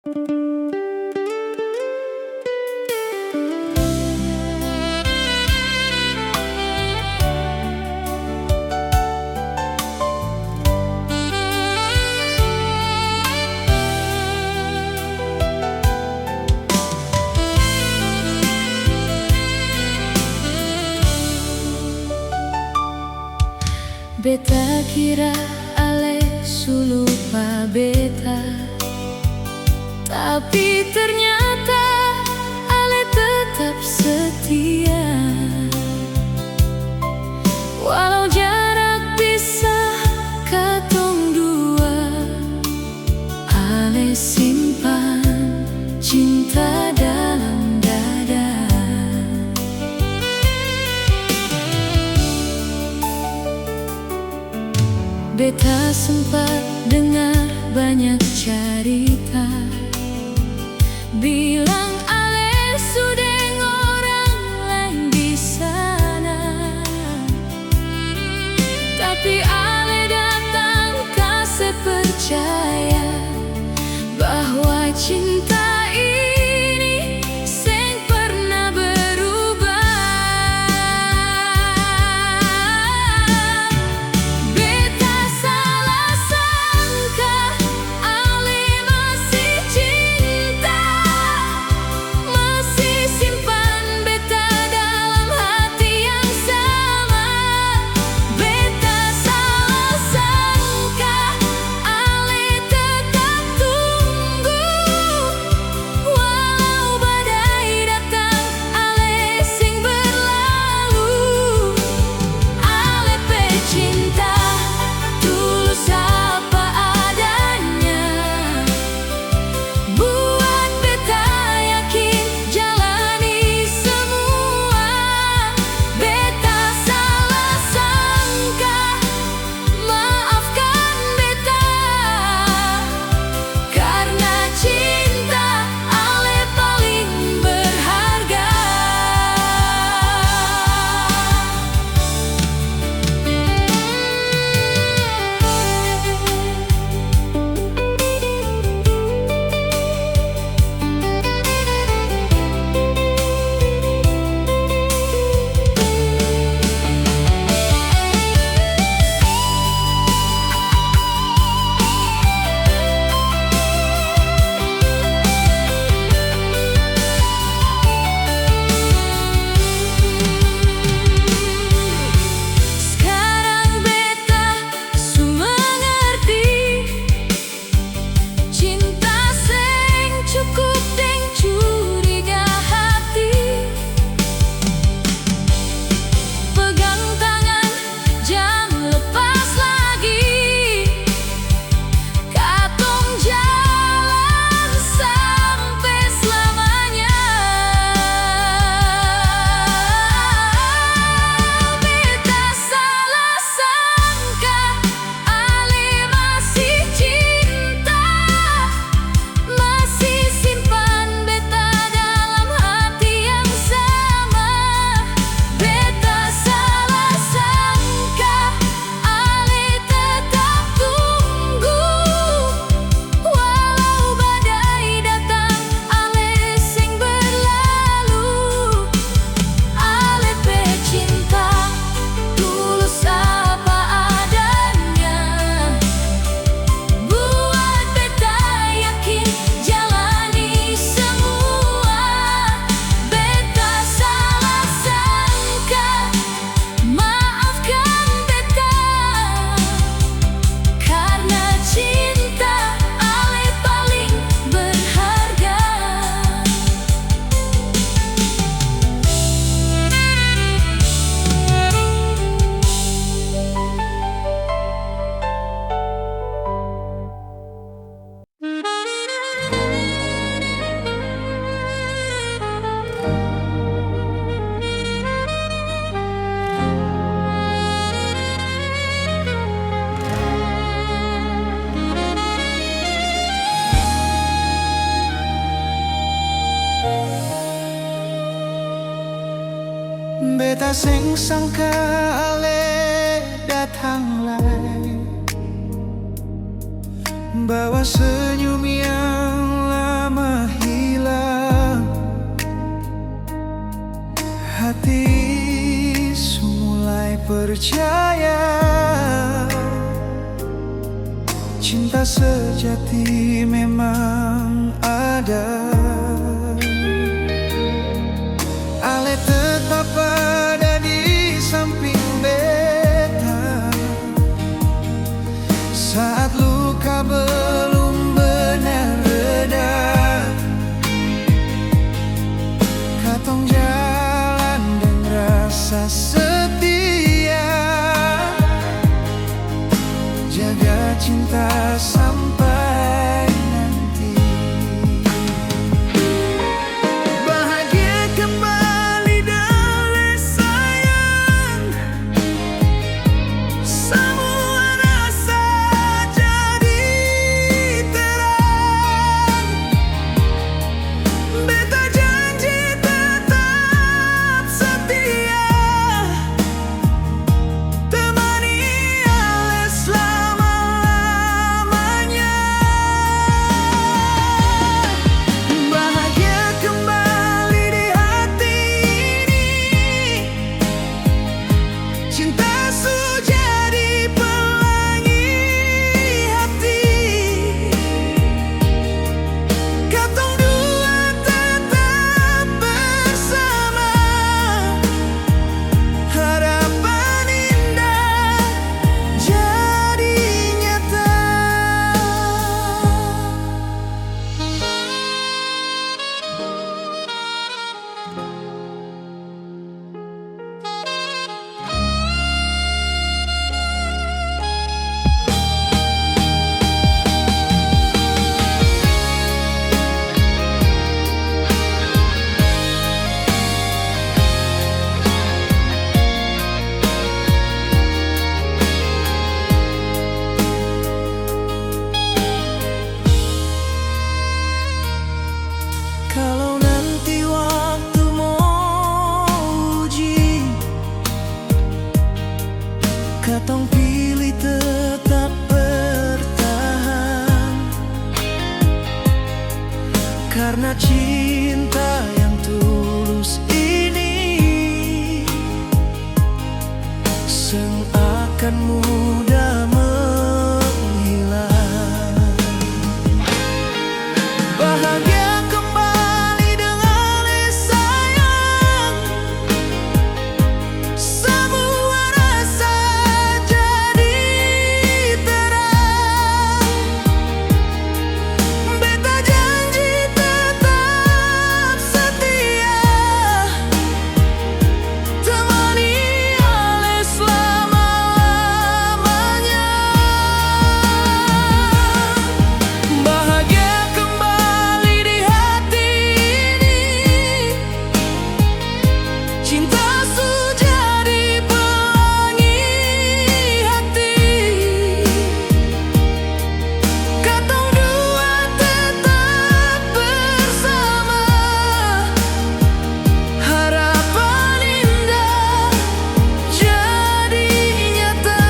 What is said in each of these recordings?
Beta kira ale su lupa beta, tapi ternyata ale tetap setia. Walau jarak pisah katong dua, ale simpan cinta dalam dada. Beta sempat dengar banyak cerita, bilang ale sudah orang lain di sana. Tapi ale datang kasih percaya bahwa cinta ini seng pernah berubah. Beta salah sangka ale masih cinta, masih simpan beta dalam hati yang sama. Beta salah sangka ale tetap tunggu, walau badai datang ale sing berlalu. Ale pe cinta tulus apa adanya, buat beta yakin jalani semua. Beta salah sangka, maafkan beta, karena cinta ale paling berharga. Sekarang beta su mengerti, cinta seng cukup deng curiga hati. Pegang tangan, jangan lepas lagi, katong jalan sampai selamanya. Beta salah sangka ale masih cinta, masih simpan beta dalam hati yang sama. Beta salah sangka ale tetap tunggu, walau badai datang ale sing berlalu. Ale pe cinta tulus apa adanya, buat beta yakin jalani semua. Beta salah sangka, maafkan beta, karena cinta ale paling berharga. Beta seng sangka ale datang lagi, bawa senyum yang percaya cinta sejati memang ada. Ale tetap ada di samping beta saat luka belum benar reda. Katong jalan dan rasa setia, jaga cinta sampai nanti. Bahagia kembali dale sayang, semua rasa jadi terang. Beta janji tetap setia, temani ale selama-lamanya. Bahagia kembali di hati ini, cinta su jadi pelangi hati. Katong dua tetap bersama, harapan indah jadi nyata. Kalau nanti waktu mau uji, katong pilih tetap bertahan, karena cinta yang tulus ini seakan mudah menghilang. Bahagia kembali dengan le sayang, semua rasa jadi terang. Beta janji tetap setia, temani ale selama-lamanya. Bahagia kembali di hati ini, cinta su jadi pelangi hati. Katong dua tetap bersama, harapan indah jadi nyata.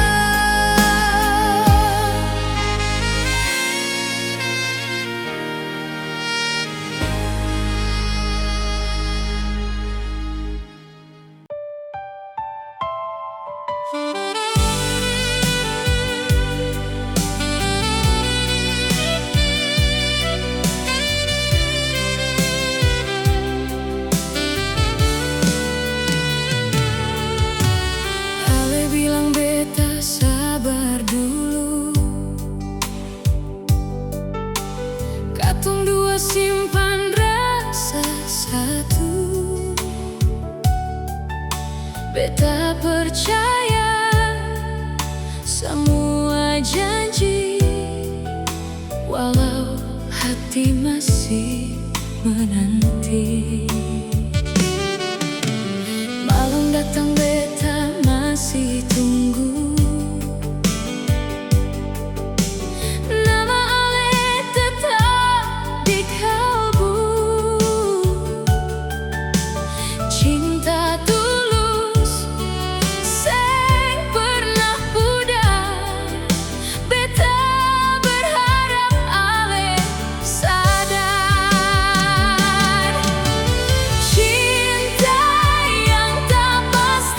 Ale bilang beta sabar dulu, katong dua simpan rasa satu. Beta percaya semua janji, walau hati masih menanti. Malam datang beta masih tunggu, nama ale tetap di kalbu. Cinta tulus seng pernah pudar, beta berharap ale sadar. Cinta yang tak pasti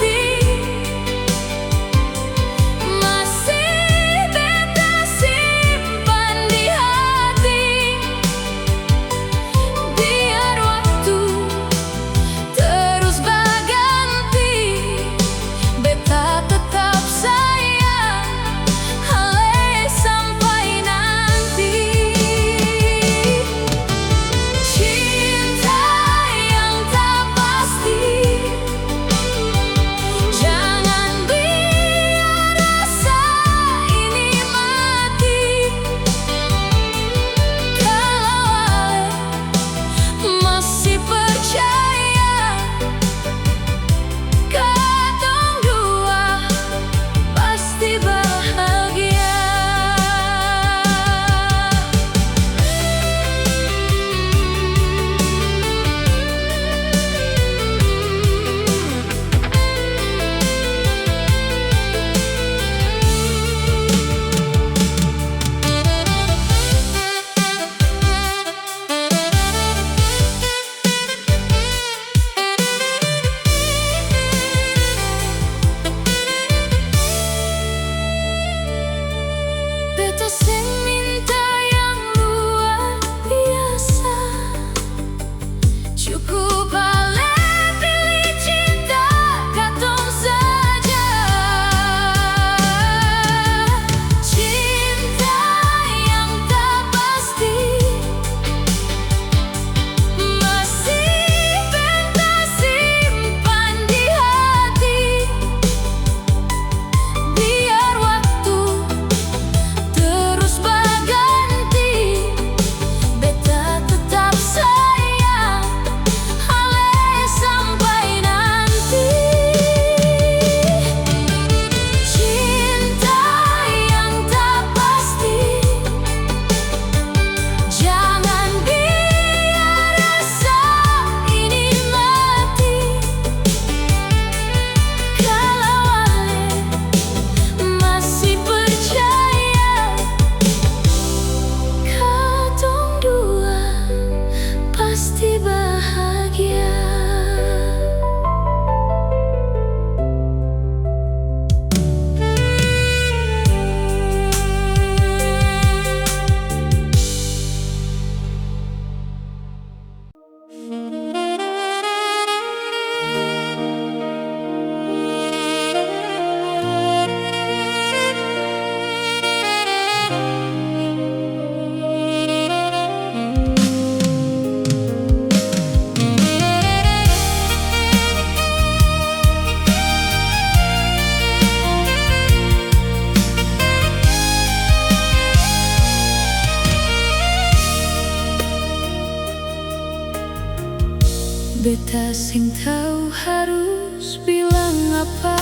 Beta sing tahu harus bilang apa.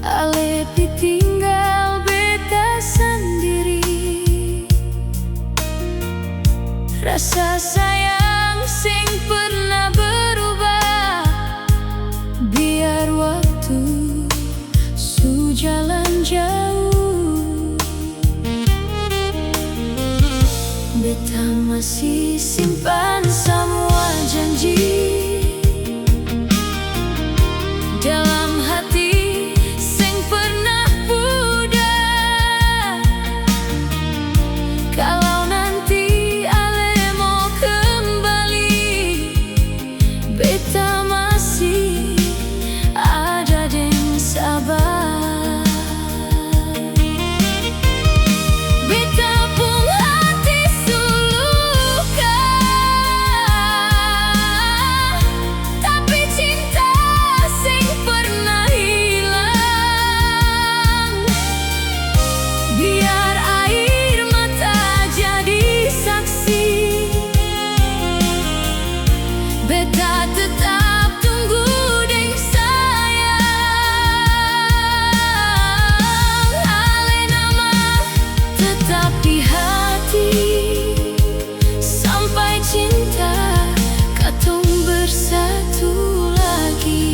Ale ditinggal beta sendiri. Rasa sayang sing pernah berubah. Biar waktu jalan jauh, beta masih simpan semua janji dalam hati sing pernah pudar. Kalau nanti ale mau kembali, beta masih ada dan sabar. Beta tetap tunggu deng sayang. Ale nama tetap di hati sampai cinta katong bersatu lagi.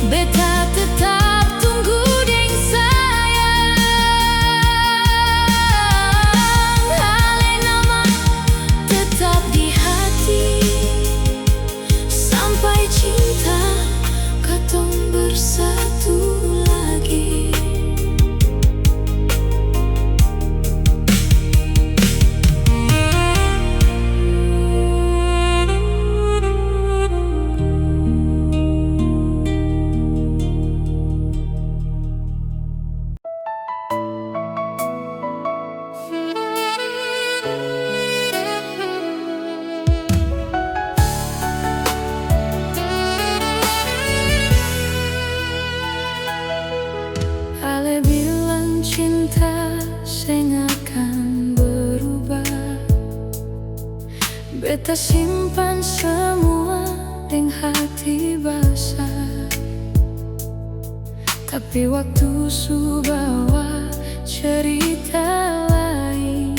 Beta tetap tunggu deng sayang. Ale nama tetap di hati sampai cinta katong bersatu lagi. Ale bilang cinta sing akan berubah. Beta simpan semua deng hati basah. Tapi waktu su bawa cerita lain.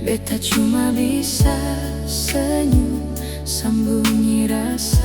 Beta cuma bisa senyum sembunyi rasa.